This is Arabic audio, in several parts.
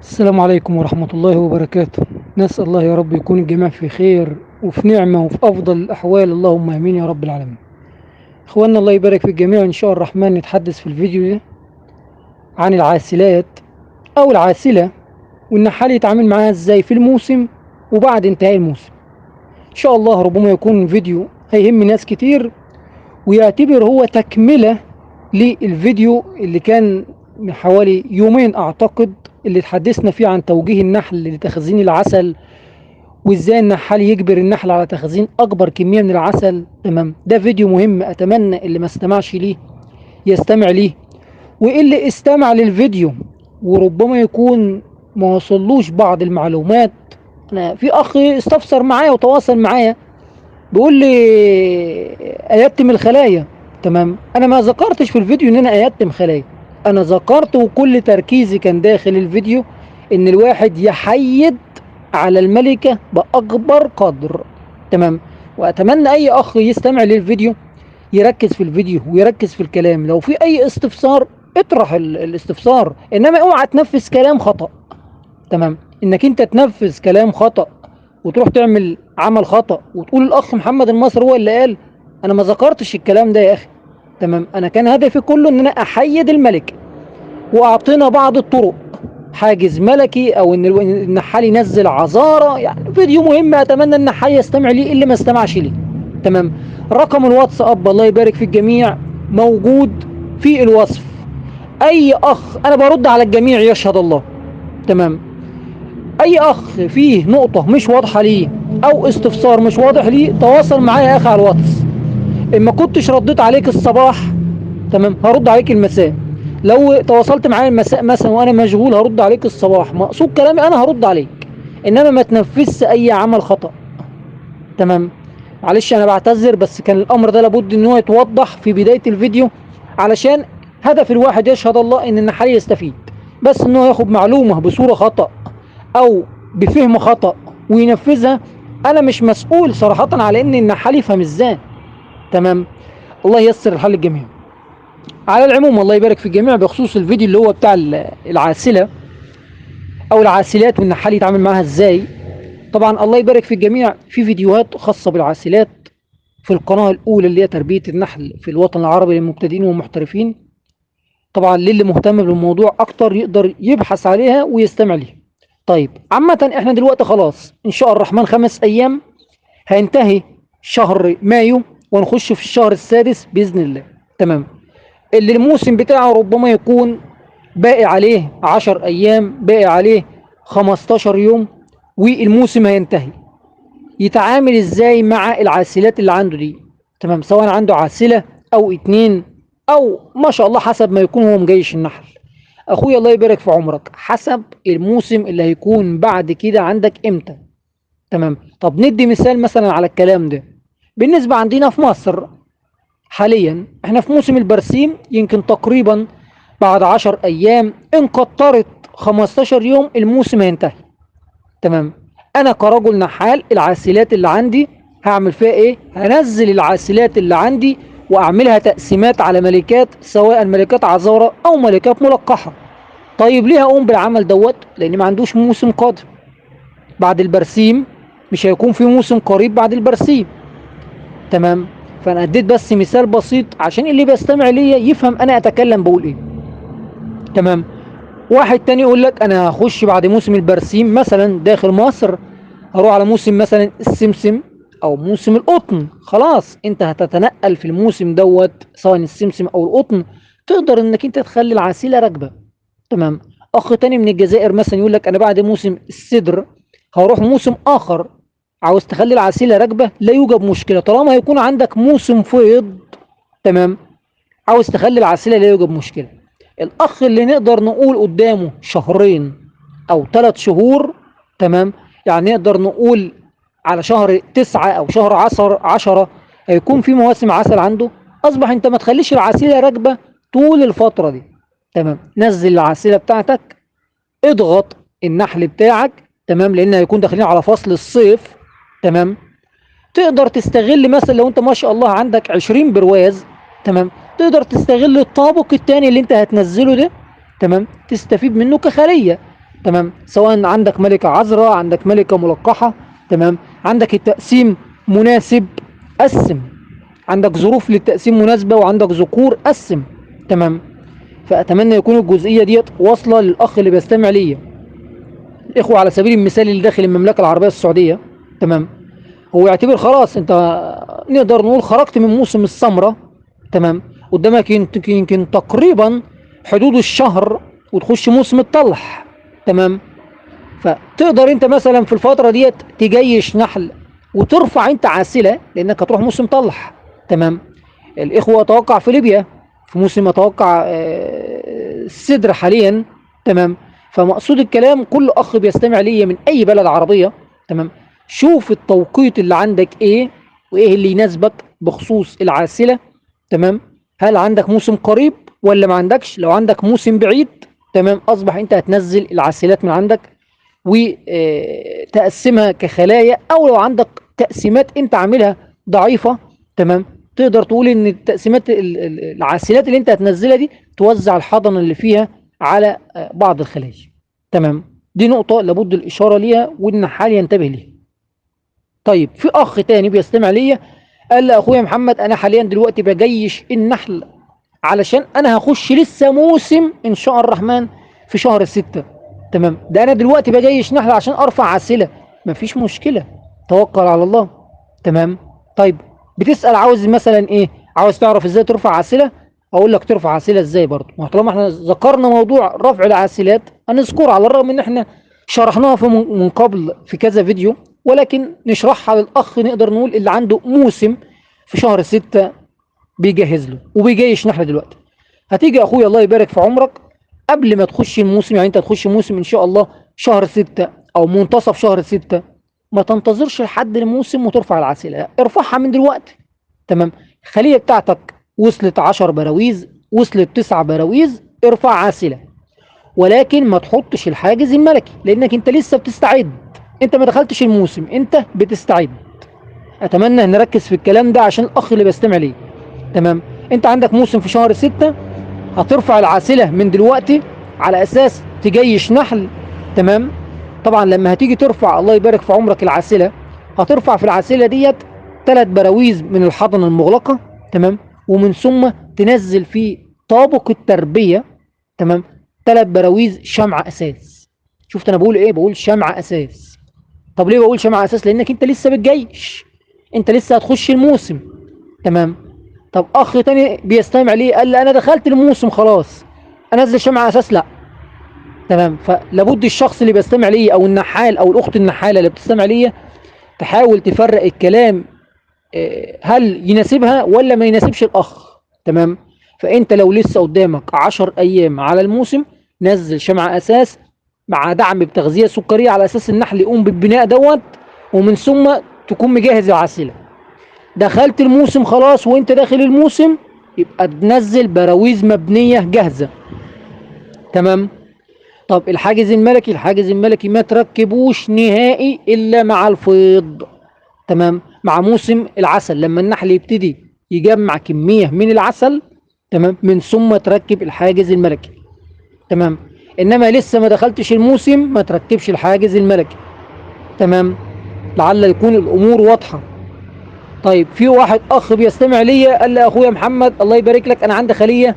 السلام عليكم ورحمة الله وبركاته. نسأل الله يا رب يكون الجميع في خير وفي نعمة وفي أفضل الأحوال، اللهم آمين يا رب العالمين. إخواننا الله يبارك في الجميع، إن شاء الرحمن نتحدث في الفيديو ده عن العاسلات أو العاسلة، والنحال يتعامل معاها إزاي في الموسم وبعد انتهاء الموسم. إن شاء الله ربما يكون فيديو هيهم ناس كتير، ويعتبر هو تكملة للفيديو اللي كان من حوالي يومين أعتقد، اللي تحدثنا فيه عن توجيه النحل لتخزين العسل، وازاي النحال يجبر النحل على تخزين اكبر كميه من العسل. تمام، ده فيديو مهم، اتمنى اللي ما استمعش ليه يستمع ليه، واللي استمع للفيديو وربما يكون ما وصلوش بعض المعلومات. انا في اخ استفسر معايا وتواصل معايا بيقول لي ايتم الخلايا. تمام، انا ما ذكرتش في الفيديو ان انا ايتم خلايا، انا ذكرت وكل تركيزي كان داخل الفيديو ان الواحد يحيد على الملكة بأكبر قدر. تمام، وأتمنى أي أخ يستمع للفيديو يركز في الفيديو ويركز في الكلام. لو في أي استفسار اطرح الاستفسار، إنما اوعى تنفذ كلام خطأ. تمام، إنك أنت تنفذ كلام خطأ وتروح تعمل عمل خطأ وتقول الأخ محمد المصري هو اللي قال. أنا ما ذكرتش الكلام ده يا أخي. تمام، أنا كان هدفي كله إن أنا أحيد الملك، وأعطينا بعض الطرق، حاجز ملكي او ان النحال ينزل عذاره. يعني فيديو مهم، اتمنى ان النحال يستمع ليه اللي ما استمعش ليه. تمام، رقم الواتساب الله يبارك في الجميع موجود في الوصف. اي اخ، انا برد على الجميع يشهد الله. تمام، اي اخ فيه نقطه مش واضحه ليه او استفسار مش واضح ليه تواصل معايا يا اخي على الواتس. ان ما كنتش رديت عليك الصباح، تمام، هرد عليك المساء. لو تواصلت معايا المساء مثلا وانا مشغول هرد عليك الصباح. مقصود كلامي انا هرد عليك، انما ما تنفذش اي عمل خطأ. تمام، معلش انا بعتذر، بس كان الامر ده لابد ان هو يتوضح في بداية الفيديو، علشان هدف الواحد يشهد الله ان النحال يستفيد. بس ان هو ياخد معلومة بصورة خطأ او بفهم خطأ وينفذها، انا مش مسؤول صراحة على ان النحال يفهم ازاي. تمام، الله ييسر الحال للجميع. على العموم الله يبارك في الجميع، بخصوص الفيديو اللي هو بتاع العاسلة او العاسلات والنحال يتعامل معاها ازاي. طبعا الله يبارك في الجميع، في فيديوهات خاصة بالعاسلات في القناة الاولى اللي هي تربية النحل في الوطن العربي للمبتدئين والمحترفين. طبعا للي مهتم بالموضوع اكتر يقدر يبحث عليها ويستمع ليها. طيب، عامة احنا دلوقتي خلاص ان شاء الرحمن 5 ايام هينتهي شهر مايو ونخش في الشهر السادس بإذن الله. تمام، اللي الموسم بتاعه ربما يكون باقي عليه 10 أيام، باقي عليه 15 يوم والموسم هينتهي. يتعامل ازاي مع العاسلات اللي عنده دي؟ تمام، سواء عنده عاسلة أو اتنين أو ما شاء الله حسب ما يكون هو مجيش النحل. أخويا الله يبارك في عمرك، حسب الموسم اللي هيكون بعد كده عندك امتى. تمام، طب ندي مثال مثلا على الكلام ده. بالنسبة عندنا في مصر حاليا احنا في موسم البرسيم، يمكن تقريبا بعد 10 ايام ان كترت 15 يوم الموسم هينتهي. تمام، انا كرجل نحال العاسلات اللي عندي هعمل فيها ايه؟ هنزل العاسلات اللي عندي واعملها تقسيمات على ملكات، سواء ملكات عذارة او ملكات ملقحة. طيب ليه اقوم بالعمل دوت؟ لان ما عندوش موسم قادم بعد البرسيم، مش هيكون في موسم قريب بعد البرسيم. تمام، فانا اديت بس مثال بسيط عشان اللي بيستمع ليا يفهم انا اتكلم بقول ايه. تمام، واحد تاني يقول لك انا هخش بعد موسم البرسيم مثلا داخل مصر، هروح على موسم مثلا السمسم او موسم القطن. خلاص انت هتتنقل في الموسم دوت، سواء السمسم او القطن، تقدر انك انت تخلي العسيلة راكبة. تمام، اخ تاني من الجزائر مثلا يقول لك انا بعد موسم السدر هروح موسم اخر، عاوز تخلي العسيلة راكبة لا يوجد مشكلة طالما هيكون عندك موسم فيض. تمام، عاوز تخلي العسيلة لا يوجد مشكلة. الأخ اللي نقدر نقول قدامه شهرين أو 3 شهور، تمام، يعني نقدر نقول على شهر 9 أو شهر 10 هيكون في مواسم عسل عنده، أصبح أنت ما تخليش العسيلة راكبة طول الفترة دي. تمام، نزل العسيلة بتاعتك، اضغط النحل بتاعك. تمام، لأن هيكون داخلين على فصل الصيف. تمام، تقدر تستغل مثلا لو انت ما شاء الله عندك 20 برواز، تمام، تقدر تستغل الطابق التاني اللي انت هتنزله ده، تمام، تستفيد منه كخلية. تمام، سواء عندك ملكة عذراء، عندك ملكة ملقحة، تمام، عندك التقسيم مناسب، قسم. عندك ظروف للتقسيم مناسبة وعندك ذكور، قسم. تمام. فأتمنى يكون الجزئية ديت واصلة للأخ اللي بيستمع ليا. الإخوة على سبيل المثال اللي داخل المملكة العربية السعودية، تمام، هو يعتبر خلاص أنت نقدر نقول خرجت من موسم السمرة. تمام. قدامك يمكن تقريبا حدود الشهر وتخش موسم الطلح. تمام. فتقدر انت مثلا في الفترة ديت تجيش نحل وترفع انت عاسلة لانك هتروح موسم طلح. تمام. الاخوة اتوقع في ليبيا في موسم، اتوقع السدر حاليا. تمام. فمقصود الكلام كل اخ بيستمع ليا من اي بلد عربية، تمام، شوف التوقيت اللي عندك ايه وايه اللي يناسبك بخصوص العاسلة. تمام. هل عندك موسم قريب ولا ما عندكش؟ لو عندك موسم بعيد، تمام، اصبح انت هتنزل العاسلات من عندك وتقسمها كخلايا، او لو عندك تقسيمات انت عاملها ضعيفة، تمام، تقدر تقول ان التقسيمات العاسلات اللي انت هتنزلها دي توزع الحضن اللي فيها على بعض الخلايا. تمام. دي نقطة لابد الإشارة ليها والنحال ينتبه ليها. طيب في أخ تاني بيستمع ليا قال لي أخويا محمد أنا حاليا دلوقتي بجيش النحل علشان أنا هخش لسه موسم إن شاء الرحمن في شهر 6. تمام. ده أنا دلوقتي بجيش نحل عشان أرفع عسلة. مفيش مشكلة، توكل على الله. تمام. طيب بتسأل عاوز مثلا إيه؟ عاوز تعرف إزاي ترفع عسلة؟ أقول لك ترفع عسلة إزاي برضه. ما طالما إحنا ذكرنا موضوع رفع العاسلات هنذكره، على الرغم إن إحنا شرحناها من قبل في كذا فيديو، ولكن نشرحها للأخ نقدر نقول اللي عنده موسم في شهر 6 بيجهز له وبيجيش نحل دلوقتي. هتيجي يا أخويا الله يبارك في عمرك قبل ما تخش الموسم، يعني أنت تخش موسم إن شاء الله شهر 6 أو منتصف شهر 6، ما تنتظرش لحد الموسم وترفع العسيلة، لا، ارفعها من دلوقتي. تمام. الخلية بتاعتك وصلت 10 براويز، وصلت 9 براويز، ارفع عاسلة، ولكن ما تحطش الحاجز الملكي لأنك أنت لسه بتستعد. أنت ما دخلتش الموسم، أنت بتستعد. أتمنى أن نركز في الكلام ده عشان الأخ اللي بيستمع ليه. تمام. أنت عندك موسم في شهر 6، هترفع العاسلة من دلوقتي على أساس تجيش نحل. تمام. طبعا لما هتيجي ترفع الله يبارك في عمرك العاسلة، هترفع في العاسلة ديت 3 براويز من الحضنة المغلقة. تمام. ومن ثم تنزل في طابق التربية، تمام، 3 براويز شمع أساس. شفت أنا بقول إيه؟ بقول شمع أساس. طب ليه بقول شمع أساس؟ لأنك أنت لسه بتجيش، أنت لسه هتخش الموسم. تمام. طب أخ تاني بيستمع ليه قال لي أنا دخلت الموسم خلاص أنزل شمع أساس؟ لا. تمام. فلابد الشخص اللي بيستمع ليه أو النحال أو الأخت النحالة اللي بتستمع ليه تحاول تفرق الكلام، هل يناسبها ولا ما يناسبش الأخ. تمام. فأنت لو لسه قدامك 10 أيام على الموسم، نزل شمع أساس مع دعم بتغذية سكرية على أساس النحل يقوم بالبناء دوت، ومن ثم تكون مجهز العسلة. دخلت الموسم خلاص، وانت داخل الموسم يبقى تنزل براويز مبنية جاهزة. تمام. طب الحاجز الملكي، الحاجز الملكي ما تركبوش نهائي إلا مع الفيض. تمام. مع موسم العسل لما النحل يبتدي يجمع كمية من العسل، تمام، من ثم تركب الحاجز الملكي. تمام. انما لسه ما دخلتش الموسم ما تركبش الحاجز الملكي. تمام. لعل يكون الامور واضحة. طيب في واحد اخ بيستمع ليا قال لي اخويا محمد الله يبارك لك انا عندي خلية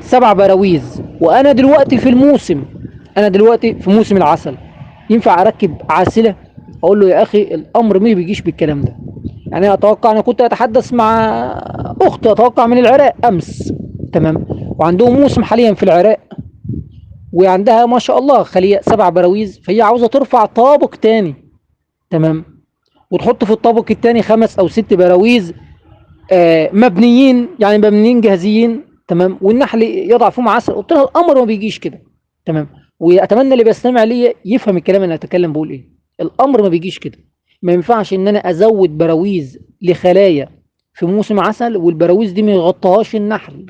7 براويز وانا دلوقتي في الموسم، انا دلوقتي في موسم العسل، ينفع اركب عاسلة؟ اقول له يا اخي الامر ما بيجيش بالكلام ده. يعني اتوقع، انا كنت اتحدث مع اخت اتوقع من العراق امس، تمام، وعندهم موسم حاليا في العراق، وعندها ما شاء الله خلية 7 براويز، فهي عاوزة ترفع طابق تاني. تمام. وتحط في الطابق التاني 5 أو 6 براويز مبنيين، يعني مبنيين جاهزين. تمام. والنحل يضع فيهم عسل. قلت لها الامر ما بيجيش كده. تمام. واتمنى اللي بيستمع لي يفهم الكلام اللي انا اتكلم بقول ايه. الامر ما بيجيش كده. ما ينفعش ان انا ازود براويز لخلايا في موسم عسل والبراويز دي ما يغطيهاش النحل.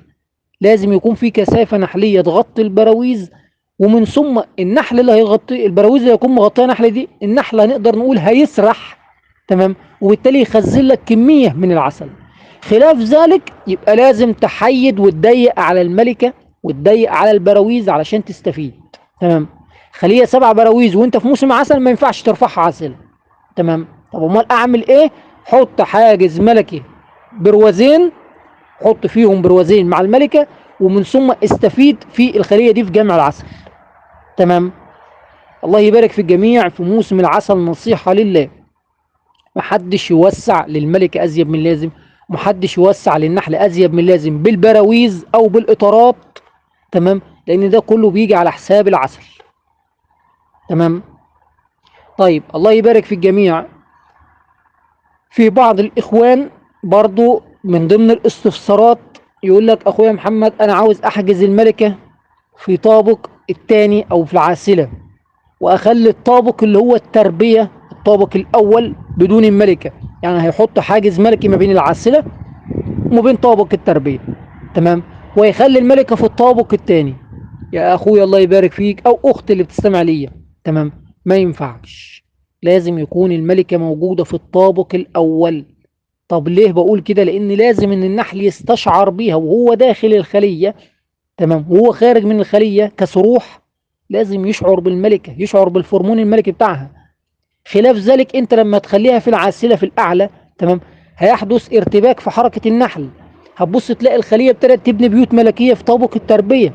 لازم يكون في كثافة نحلية تغطي البراويز، ومن ثم النحل اللي هيغطي البراويز اللي هيكون مغطيه النحل دي، النحل هنقدر نقول هيسرح. تمام. وبالتالي يخزن لك كمية من العسل. خلاف ذلك يبقى لازم تحيد وتضيق على الملكة وتضيق على البراويز علشان تستفيد. تمام. خليه 7 براويز وانت في موسم عسل، ما ينفعش ترفعها عسل. تمام. طب امال اعمل ايه؟ حط حاجز ملكي بروازين، حط فيهم بروازين مع الملكه، ومن ثم استفيد في الخليه دي في جمع العسل. تمام. الله يبارك في الجميع. في موسم العسل نصيحه لله، محدش يوسع للملكه ازيد من اللازم، محدش يوسع للنحل ازيد من اللازم بالبراويز او بالاطارات. تمام. لان ده كله بيجي على حساب العسل. تمام. طيب الله يبارك في الجميع. في بعض الإخوان برضو من ضمن الاستفسارات يقول لك أخويا محمد أنا عاوز أحجز الملكة في طابق الثاني أو في العاسلة، وأخلي الطابق اللي هو التربية الطابق الأول بدون الملكة، يعني هيحط حاجز ملكي ما بين العاسلة وما بين طابق التربية. تمام. ويخلي الملكة في الطابق الثاني. يا أخويا الله يبارك فيك، أو أختي اللي بتستمع ليا، تمام، ما ينفعش. لازم يكون الملكة موجودة في الطابق الأول. طب ليه بقول كده؟ لأن لازم إن النحل يستشعر بيها وهو داخل الخلية، تمام، وهو خارج من الخلية كسروح، لازم يشعر بالملكة، يشعر بالفرمون الملكي بتاعها. خلاف ذلك أنت لما تخليها في العاسلة في الأعلى، تمام، هيحدث ارتباك في حركة النحل، هتبص تلاقي الخلية ابتدت تبني بيوت ملكية في طابق التربية.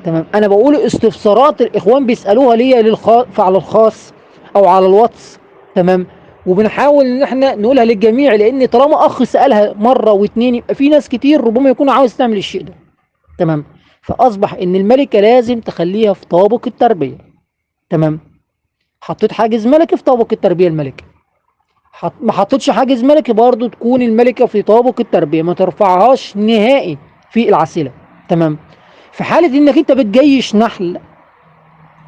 تمام. انا بقول استفسارات الاخوان بيسالوها ليا على الخاص او على الواتس. تمام. وبنحاول ان احنا نقولها للجميع، لان طالما اخ سالها مره واتنين يبقى في ناس كتير ربما يكون عاوز تعمل الشيء ده. تمام. فاصبح ان الملكه لازم تخليها في طابق التربيه. تمام. حطيت حاجز ملكي في طابق التربيه الملكه، ما حطيتش حاجز ملكي برضو تكون الملكه في طابق التربيه، ما ترفعهاش نهائي في العسيله. تمام. في حاله انك انت بتجيش نحل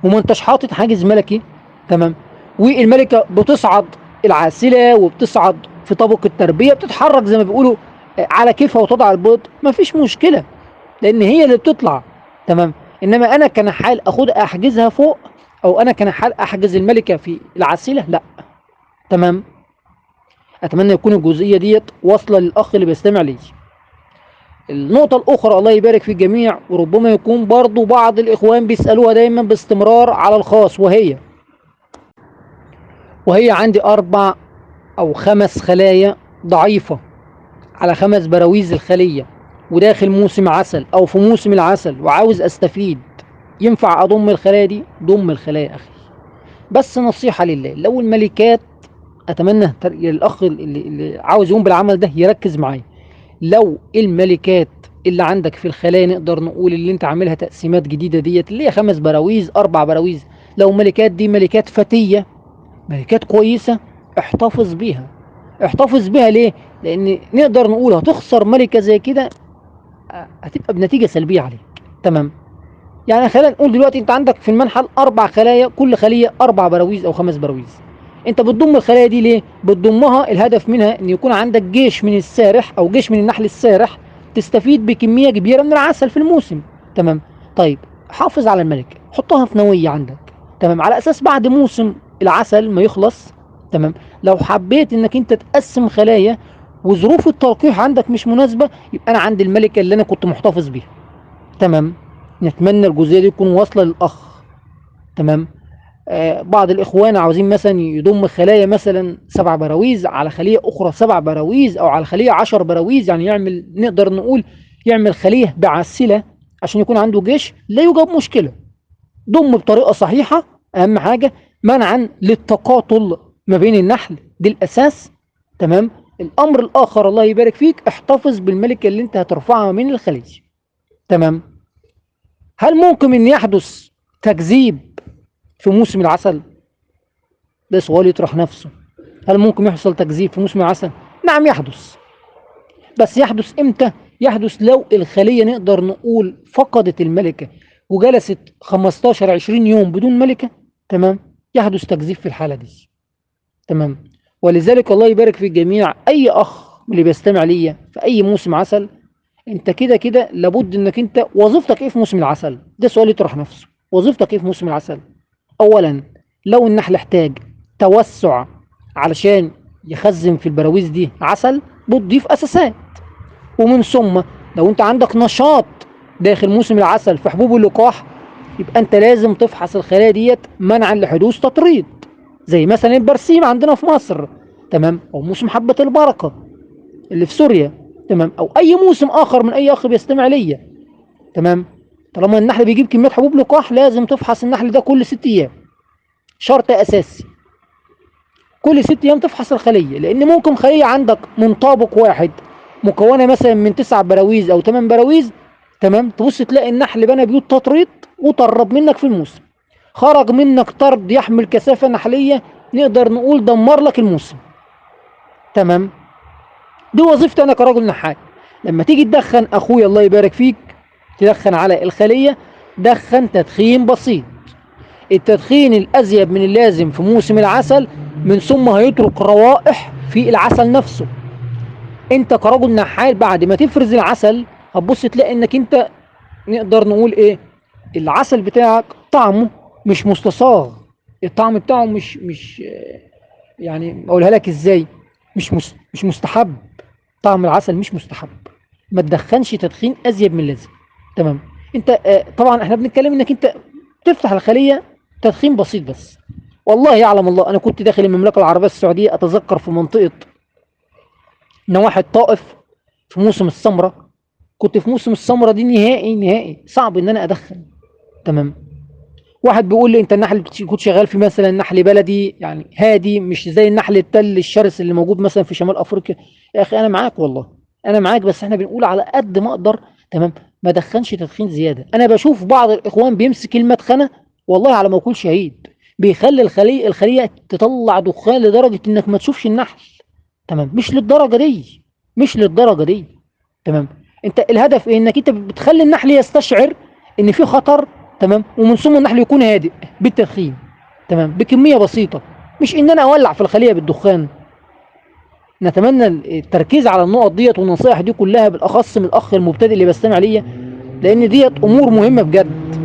وما انتش حاطط حاجز ملكي، تمام، والملكه بتصعد العاسله وبتصعد في طابق التربيه، بتتحرك زي ما بيقولوا على كيفها وتضع البيض، مفيش مشكله لان هي اللي بتطلع. تمام. انما انا كنحال اخد احجزها فوق، او انا كنحال احجز الملكه في العاسله، لا. تمام. اتمنى يكون الجزئيه ديت واصله للاخ اللي بيستمع لي. النقطة الأخرى الله يبارك في الجميع، وربما يكون برضو بعض الإخوان بيسألوها دايما باستمرار على الخاص، وهي عندي 4 أو 5 خلايا ضعيفة على 5 براويز الخلية، وداخل موسم عسل أو في موسم العسل وعاوز أستفيد، ينفع أضم الخلايا دي؟ ضم الخلايا أخي، بس نصيحة لله، لو الملكات، أتمنى الأخ اللي عاوز يقوم بالعمل ده يركز معايا. لو الملكات اللي عندك في الخلايا، نقدر نقول اللي انت عاملها تقسيمات جديدة ديت اللي هي 5 براويز 4 براويز، لو ملكات دي ملكات فتية، ملكات كويسة، احتفظ بيها. احتفظ بيها ليه؟ لان نقدر نقول هتخسر ملكة زي كده هتبقى بنتيجة سلبية عليك. تمام. يعني خلينا نقول دلوقتي انت عندك في المنحل 4 خلايا، كل خلية 4 براويز او 5 براويز. انت بتضم الخلايا دي ليه؟ بتضمها الهدف منها ان يكون عندك جيش من السارح او جيش من النحل السارح، تستفيد بكمية كبيرة من العسل في الموسم. تمام. طيب حافظ على الملكة، حطها في نوية عندك، تمام، على اساس بعد موسم العسل ما يخلص، تمام، لو حبيت انك انت تقسم خلايا وظروف التلقيح عندك مش مناسبة، يبقى انا عندي الملكة اللي انا كنت محتفظ بيها. تمام. نتمنى الجزئية دي تكون واصلة للأخ. تمام. بعض الإخوان عاوزين مثلا يضم خلايا مثلا 7 براويز على خلية أخرى 7 براويز، أو على خلية 10 براويز، يعني يعمل، نقدر نقول يعمل خلية بعسلة عشان يكون عنده جيش، لا يوجد مشكلة. ضم بطريقة صحيحة، أهم حاجة منعا للتقاتل ما بين النحل، دي الأساس. تمام. الأمر الآخر الله يبارك فيك، احتفظ بالملكة اللي أنت هترفعها من الخلية. تمام. هل ممكن أن يحدث تكذيب في موسم العسل؟ ده سؤال يطرح نفسه. هل ممكن يحصل تكذيب في موسم العسل؟ نعم يحدث. بس يحدث امتى؟ يحدث لو الخلية نقدر نقول فقدت الملكة وجلست 15 20 يوم بدون ملكة. تمام. يحدث تكذيب في الحالة دي. تمام. ولذلك الله يبارك في الجميع، اي اخ اللي بيستمع ليا في اي موسم عسل، انت كده كده لابد انك انت وظيفتك ايه في موسم العسل؟ ده سؤال يطرح نفسه. وظيفتك ايه في موسم العسل؟ اولا، لو النحل احتاج توسع علشان يخزن في البراويز دي عسل، بتضيف اساسات. ومن ثم لو انت عندك نشاط داخل موسم العسل في حبوب اللقاح، يبقى انت لازم تفحص الخلايا ديت منعا لحدوث تطريد، زي مثلا البرسيم عندنا في مصر، تمام، او موسم حبة البركة اللي في سوريا، تمام، او اي موسم اخر من اي اخ بيستمع ليا، تمام. طالما النحل بيجيب كميات حبوب لقاح لازم تفحص النحل ده كل 6 ايام، شرط اساسي. كل 6 ايام تفحص الخليه، لان ممكن خليه عندك من طابق واحد مكونه مثلا من 9 براويز او 8 براويز، تمام، تبص تلاقي النحل بنى بيوت تطريد وطرب منك في الموسم، خرج منك طرد يحمل كثافه نحليه نقدر نقول دمر لك الموسم، تمام. دي وظيفتي انا كراجل نحال. لما تيجي تدخن اخويا الله يبارك فيك، تدخن على الخليه، دخن تدخين بسيط، التدخين الازيد من اللازم في موسم العسل، من ثم هيترك روائح في العسل نفسه. انت كرجل نحال بعد ما تفرز العسل هتبص تلاقي انك انت نقدر نقول ايه، العسل بتاعك طعمه مش مستصاغ، الطعم بتاعه مش يعني اقولها لك ازاي، مش مستحب، طعم العسل مش مستحب. ما تدخنش تدخين ازيد من اللازم، تمام. انت طبعا احنا بنتكلم انك انت تفتح الخليه تدخين بسيط بس. والله يعلم الله، انا كنت داخل المملكه العربيه السعوديه، اتذكر في منطقه نواحي الطائف في موسم السمره، كنت في موسم السمره دي نهائي صعب ان انا ادخن، تمام. واحد بيقول لي انت النحل كنت شغال في مثلا نحل بلدي يعني هادي، مش زي النحل التل الشرس اللي موجود مثلا في شمال افريقيا. يا اخي انا معاك والله، انا معاك، بس احنا بنقول على قد ما اقدر، تمام، ما دخنش تدخين زياده. انا بشوف بعض الاخوان بيمسك المدخنه، والله على ما اقول شهيد، بيخلي الخليه تطلع دخان لدرجه انك ما تشوفش النحل، تمام. مش للدرجه دي، تمام. انت الهدف ايه؟ انك انت بتخلي النحل يستشعر ان في خطر، تمام، ومن ثم النحل يكون هادئ بالتدخين، تمام، بكميه بسيطه، مش ان انا اولع في الخليه بالدخان. نتمنى التركيز على النقط ديت والنصائح دي كلها، بالاخص من الاخ المبتدئ اللي بيستمع ليا، لان ديت امور مهمه بجد،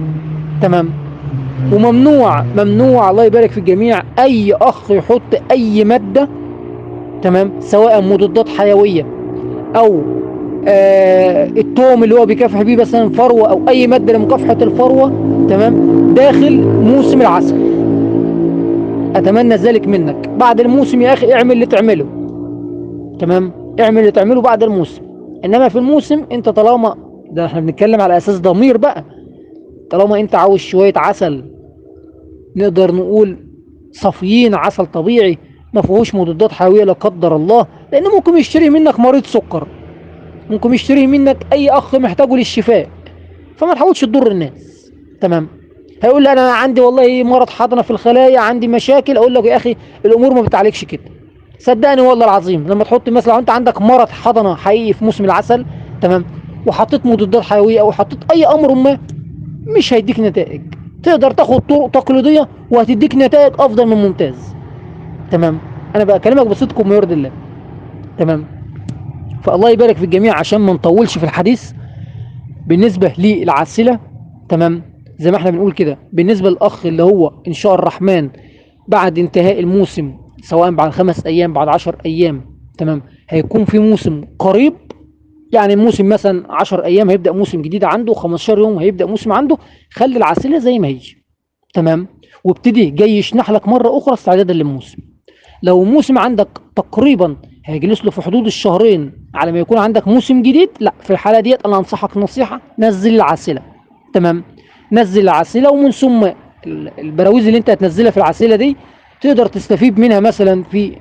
تمام. ممنوع الله يبارك في الجميع اي اخ يحط اي ماده، تمام، سواء مضادات حيويه او التوم اللي هو بيكافح بيه مثلا فروه او اي ماده لمكافحه الفروه، تمام، داخل موسم العسل. اتمنى ذلك منك. بعد الموسم يا اخي اعمل اللي تعمله، تمام، اعمل اللي تعمله بعد الموسم. انما في الموسم انت طالما، ده احنا بنتكلم على اساس ضمير بقى، طالما انت عاوز شويه عسل نقدر نقول صافيين، عسل طبيعي ما فيهوش مضادات حيويه لا قدر الله، لان ممكن يشتري منك مريض سكر، ممكن يشتري منك اي اخ محتاجه للشفاء، فما تحاولش تضر الناس، تمام. هيقول لي انا عندي والله مرض حضنه في الخلايا، عندي مشاكل، اقول لك يا اخي الامور ما بتعالجش كده، صدقني والله العظيم. لما تحط مثلا، لو انت عندك مرض حضنه حقيقي في موسم العسل، تمام، وحطيت مضادات حيويه او حطيت اي امر ما، مش هيديك نتائج. تقدر تاخد طرق تقليديه وهتديك نتائج افضل من ممتاز، تمام. انا بكلمك بصدق وما يرضي الله، تمام. فالله يبارك في الجميع عشان ما نطولش في الحديث. بالنسبه للعسله، تمام، زي ما احنا بنقول كده، بالنسبه للاخ اللي هو ان شاء الرحمن بعد انتهاء الموسم، سواء بعد 5 ايام بعد 10 ايام، تمام، هيكون في موسم قريب. يعني الموسم مثلا 10 ايام هيبدا موسم جديد عنده، 15 يوم هيبدا موسم عنده. خلي العسله زي ما هي، تمام، وابتدي جاي يشنح لك مره اخرى استعدادا للموسم. لو موسم عندك تقريبا هيجلس له في حدود الشهرين على ما يكون عندك موسم جديد، لا، في الحاله ديت انا انصحك نصيحه، نزل العسله، تمام، نزل العسله، ومن ثم البراويز اللي انت هتنزلها في العسله دي تقدر تستفيد منها مثلا في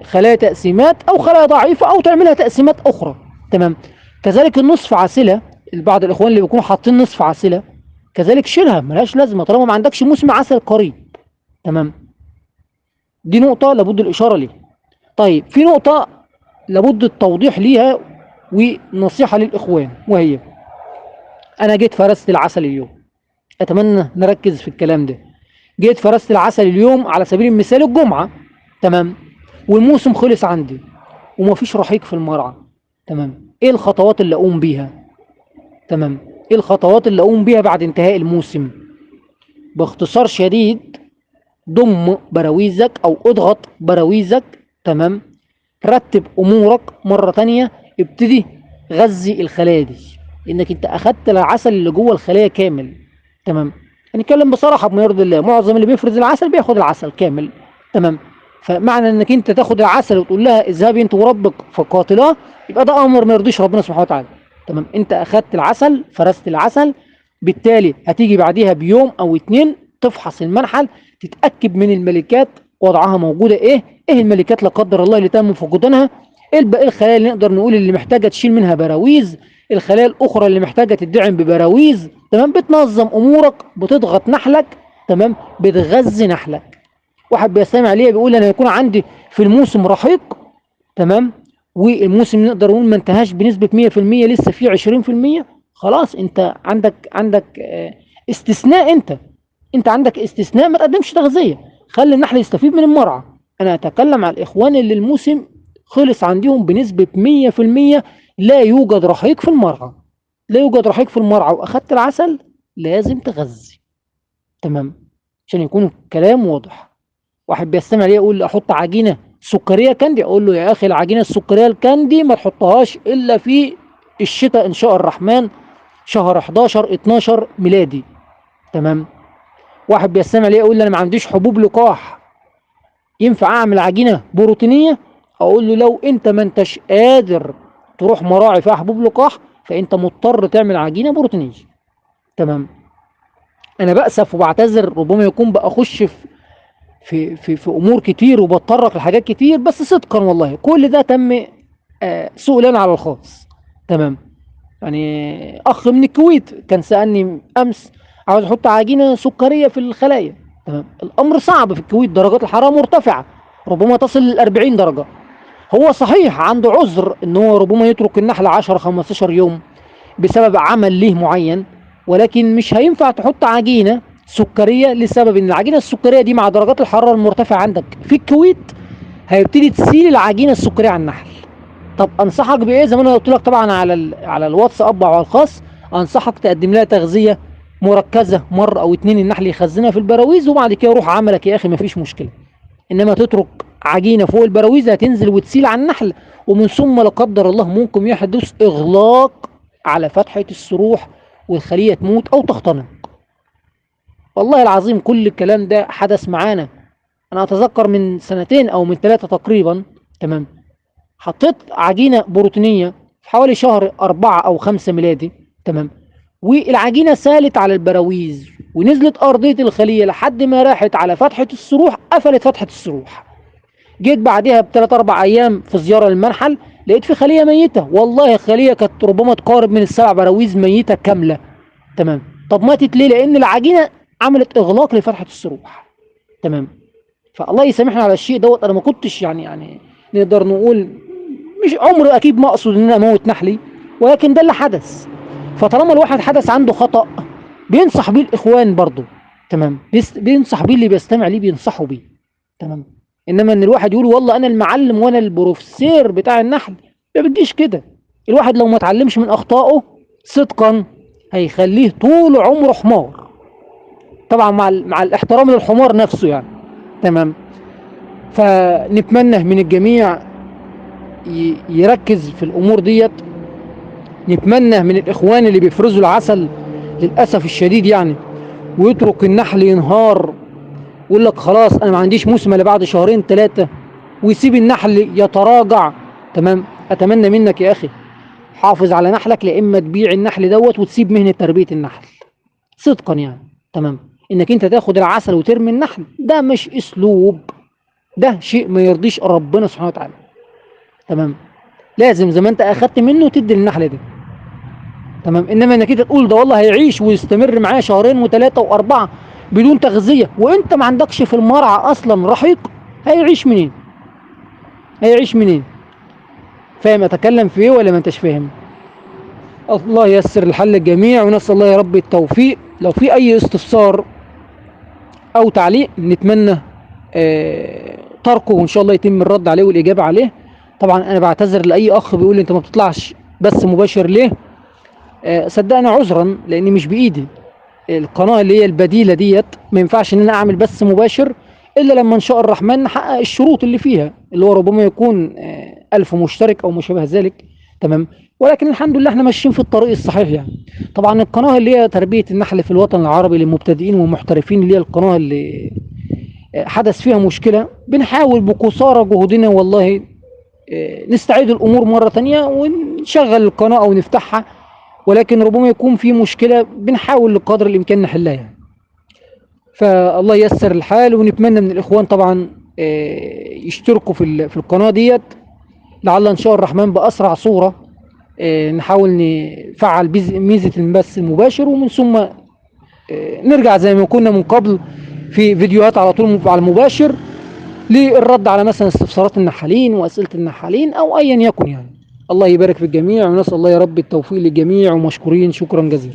خلايا تقسيمات او خلايا ضعيفه، او تعملها تقسيمات اخرى، تمام. كذلك النصف عسله، بعض الاخوان اللي بيكونوا حاطين نصف عسله كذلك شيلها، ملهاش لازمه طالما ما عندكش موسم عسل قريب، تمام. دي نقطه لابد الاشاره ليها. طيب في نقطه لابد التوضيح ليها ونصيحه للاخوان، وهي انا جيت فرست العسل اليوم، اتمنى نركز في الكلام ده. جيت فرست العسل اليوم على سبيل المثال الجمعه، تمام، والموسم خلص عندي ومفيش رحيق في المرعى، تمام. ايه الخطوات اللي اقوم بيها؟ تمام، ايه الخطوات اللي اقوم بيها بعد انتهاء الموسم؟ باختصار شديد، ضم براويزك او اضغط براويزك، تمام. رتب امورك مره تانية، ابتدي غذي الخلايا دي، انك انت اخدت العسل اللي جوه الخلايا كامل، تمام. هنتكلم بصراحه بما يرضي الله، معظم اللي بيفرز العسل بياخد العسل كامل. تمام. فمعنى انك انت تاخد العسل وتقول لها اذهبي انت وربك فقاتلاه، يبقى ده امر ما يرضيش ربنا سبحانه وتعالى. تمام. انت اخدت العسل، فرست العسل، بالتالي هتيجي بعديها بيوم او اتنين تفحص المنحل، تتاكد من الملكات وضعها موجوده ايه الملكات لا قدر الله اللي تم فقدانها، ايه الخلايا اللي نقدر نقول اللي محتاجه تشيل منها براويز، الخلايا الاخرى اللي محتاجه تدعم ببراويز. تمام. بتنظم امورك، بتضغط نحلك. تمام. بتغذي نحلك. واحد بيستمع ليا بيقول انا هيكون عندي في الموسم رحيق. تمام. والموسم نقدر نقول ما انتهاش بنسبه 100%، لسه في 20%. خلاص انت عندك استثناء. انت عندك استثناء، ما تقدمش تغذيه، خلي النحل يستفيد من المرعى. انا اتكلم على الاخوان اللي الموسم خلص عندهم بنسبه 100%، لا يوجد رحيق في المرعى، لا يوجد رحيق في المرعى، واخدت العسل لازم تغذي. تمام. عشان يكون الكلام واضح. واحد بيستمع ليه يقول لي احط عجينه سكريه كاندي، اقول له يا اخي العجينه السكريه الكاندي ما تحطهاش الا في الشتاء ان شاء الرحمن، شهر 11 12 ميلادي. تمام. واحد بيستمع ليه يقول لي انا ما عنديش حبوب لقاح، ينفع اعمل عجينه بروتينيه؟ اقول له لو انت ما انتش قادر تروح مراعي فيها حبوب لقاح، فانت مضطر تعمل عجينه بروتينيه. تمام. انا بأسف وبعتذر، ربما يكون بخش في امور كتير وبتطرق لحاجات كتير، بس صدقا والله كل ده تم سوء لنا على الخاص. تمام. يعني اخ من الكويت كان سألني امس عاوز احط عجينه سكريه في الخلايا. تمام. الامر صعب في الكويت، درجات الحراره مرتفعه، ربما تصل ل 40 درجه. هو صحيح عنده عذر ان هو ربما يترك النحل 10 15 يوم بسبب عمل ليه معين، ولكن مش هينفع تحط عجينه سكريه لسبب ان العجينه السكريه دي مع درجات الحراره المرتفعه عندك في الكويت هيبتدي تسيل العجينه السكريه على النحل. طب انصحك بايه؟ زي ما انا قلت لك طبعا على الواتساب او على الخاص، انصحك تقدم لها تغذيه مركزه مره او اتنين، النحل يخزنها في البراويز وبعد كده روح عملك يا اخي مفيش مشكله. انما تترك عجينه فوق البراويز هتنزل وتسيل على النحل، ومن ثم لا قدر الله ممكن يحدث اغلاق على فتحه السروح والخليه تموت او تختنق. والله العظيم كل الكلام ده حدث معانا. انا اتذكر من سنتين او من 3 تقريبا. تمام. حطيت عجينه بروتينيه في حوالي شهر 4 او 5 ميلادي. تمام. والعجينه سالت على البراويز ونزلت ارضيه الخليه لحد ما راحت على فتحه السروح، قفلت فتحه السروح. جيت بعدها بثلاث اربع ايام في زياره للمنحل، لقيت في خليه ميته، والله الخليه كانت ربما تقارب من ال7 براويز ميته كامله. تمام. طب ماتت ليه؟ لان العجينه عملت اغلاق لفتحه السروح. تمام. فالله يسامحنا على الشيء دوت. انا ما كنتش يعني نقدر نقول مش عمر اكيد ما اقصد ان انا اموت نحلي، ولكن ده اللي حدث. فطالما الواحد حدث عنده خطأ بينصح بيه الاخوان برضه. تمام. بينصح بيه اللي بيستمع ليه، بينصحوا بيه. تمام. انما ان الواحد يقول والله انا المعلم وانا البروفيسور بتاع النحل، ما بتجيش كده. الواحد لو ما اتعلمش من اخطائه صدقا هيخليه طول عمره حمار، طبعا مع الاحترام للحمار نفسه يعني. تمام. فنتمنى من الجميع يركز في الامور ديت. نتمنى من الاخوان اللي بيفرزوا العسل للاسف الشديد يعني ويترك النحل ينهار، يقول لك خلاص انا ما عنديش موسم الا بعد شهرين 3، ويسيب النحل يتراجع. تمام. اتمنى منك يا اخي حافظ على نحلك، لا اما تبيع النحل دوت وتسيب مهنه تربيه النحل صدقا يعني. تمام. انك انت تاخد العسل وترمي النحل ده مش اسلوب، ده شيء ما يرضيش ربنا سبحانه وتعالى. تمام. لازم زي ما انت اخدت منه تدي للنحل ده. تمام. انما انك انت تقول ده والله هيعيش ويستمر معايا شهرين وثلاثه واربعه بدون تغذيه، وانت ما عندكش في المرعى اصلا رحيق، هيعيش منين؟ هيعيش منين؟ فاهم اتكلم في ايه ولا ما انتش فاهم؟ الله ييسر الحل للجميع، ونسال الله يا رب التوفيق. لو في اي استفسار او تعليق نتمنى تركه، وان شاء الله يتم الرد عليه والاجابه عليه. طبعا انا بعتذر لاي اخ بيقول لي انت ما بتطلعش بس مباشر ليه. صدقني عذرا لاني مش بايدي. القناه اللي هي البديله ديت ما ينفعش ان انا اعمل بث مباشر الا لما ان شاء الرحمن نحقق الشروط اللي فيها، اللي هو ربما يكون 1000 مشترك او ما شابه ذلك. تمام. ولكن الحمد لله احنا ماشيين في الطريق الصحيح يعني. طبعا القناه اللي هي تربيه النحل في الوطن العربي للمبتدئين والمحترفين، اللي هي القناه اللي حدث فيها مشكله، بنحاول بقصارى جهودنا والله نستعيد الامور مره تانية ونشغل القناه او نفتحها. ولكن ربما يكون في مشكله بنحاول لقدر الامكان نحلها يعني. فالله ييسر الحال، ونتمنى من الاخوان طبعا يشتركوا في القناه ديت، لعل ان شاء الرحمن باسرع صوره نحاول نفعل ميزه البث المباشر، ومن ثم نرجع زي ما كنا من قبل في فيديوهات على طول على المباشر للرد على مثلا استفسارات النحالين واسئله النحالين او ايا يكن يعني. الله يبارك في الجميع، ونسال الله يا رب التوفيق للجميع، ومشكورين شكرا جزيلا.